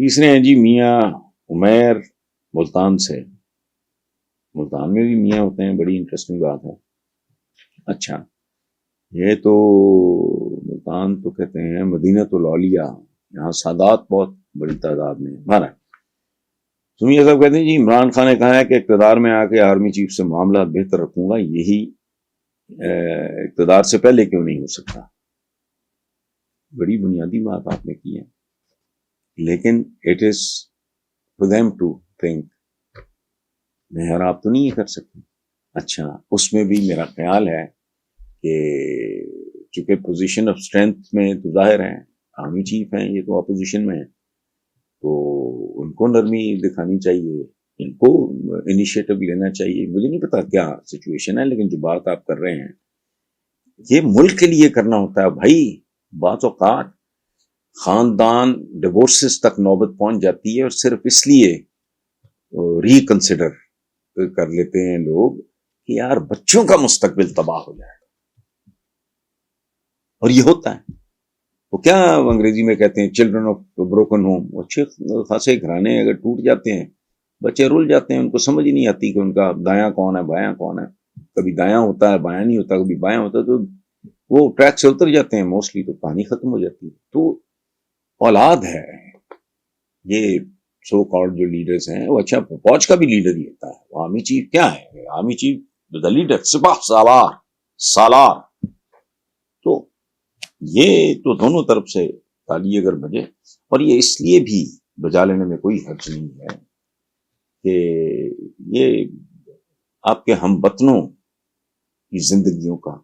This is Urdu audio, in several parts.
تیسرے ہیں جی میاں عمیر ملتان سے. ملتان میں بھی میاں ہوتے ہیں, بڑی انٹرسٹنگ بات ہے. اچھا, یہ تو ملتان تو کہتے ہیں مدینۃ الاولیاء, یہاں سادات بہت بڑی تعداد میں ہمارا. سمیہ صاحب کہتے ہیں جی عمران خان نے کہا ہے کہ اقتدار میں آ کے آرمی چیف سے معاملات بہتر رکھوں گا, یہی اقتدار سے پہلے کیوں نہیں ہو سکتا؟ بڑی بنیادی بات آپ نے کی ہے, لیکن it is for them to think. میں اور آپ تو نہیں یہ کر سکتے. اچھا, اس میں بھی میرا خیال ہے کہ چونکہ پوزیشن آف اسٹرینتھ میں تو ظاہر ہے آرمی چیف ہیں, یہ تو اپوزیشن میں ہیں, تو ان کو نرمی دکھانی چاہیے, ان کو انیشیٹو لینا چاہیے. مجھے نہیں پتا کیا سچویشن ہے, لیکن جو بات آپ کر رہے ہیں یہ ملک کے لیے کرنا ہوتا ہے بھائی. بعض اوقات خاندان ڈیورسز تک نوبت پہنچ جاتی ہے, اور صرف اس لیے ریکنسیڈر کر لیتے ہیں لوگ کہ یار بچوں کا مستقبل تباہ ہو جائے گا, اور یہ ہوتا ہے. وہ کیا انگریزی میں کہتے ہیں چلڈرن آف بروکن ہوم. اچھے خاصے گھرانے اگر ٹوٹ جاتے ہیں, بچے رول جاتے ہیں, ان کو سمجھ ہی نہیں آتی کہ ان کا دایاں کون ہے بایاں کون ہے. کبھی دایاں ہوتا ہے بایاں نہیں ہوتا, کبھی بایاں ہوتا ہے, تو وہ ٹریک سے اتر جاتے ہیں موسٹلی, تو کہانی ختم ہو جاتی ہے. تو اولاد ہے یہ سو کالڈ جو لیڈرز ہیں, وہ اچھا فوج کا بھی لیڈر ہی ہوتا ہے. وہ آرمی چیف کیا ہے؟ آرمی چیف دا لیڈر, سپاہ سالار. تو یہ تو دونوں طرف سے تالی اگر بجے, اور یہ اس لیے بھی بجا لینے میں کوئی حرج نہیں ہے کہ یہ آپ کے ہم وطنوں کی زندگیوں کا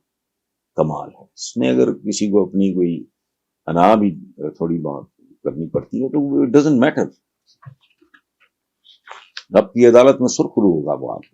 کمال ہے. اس میں اگر کسی کو اپنی کوئی انا بھی تھوڑی بہت کرنی پڑتی ہے تو اٹ ڈزنٹ میٹر. رب کی عدالت میں سرخرو ہوگا وہ آپ.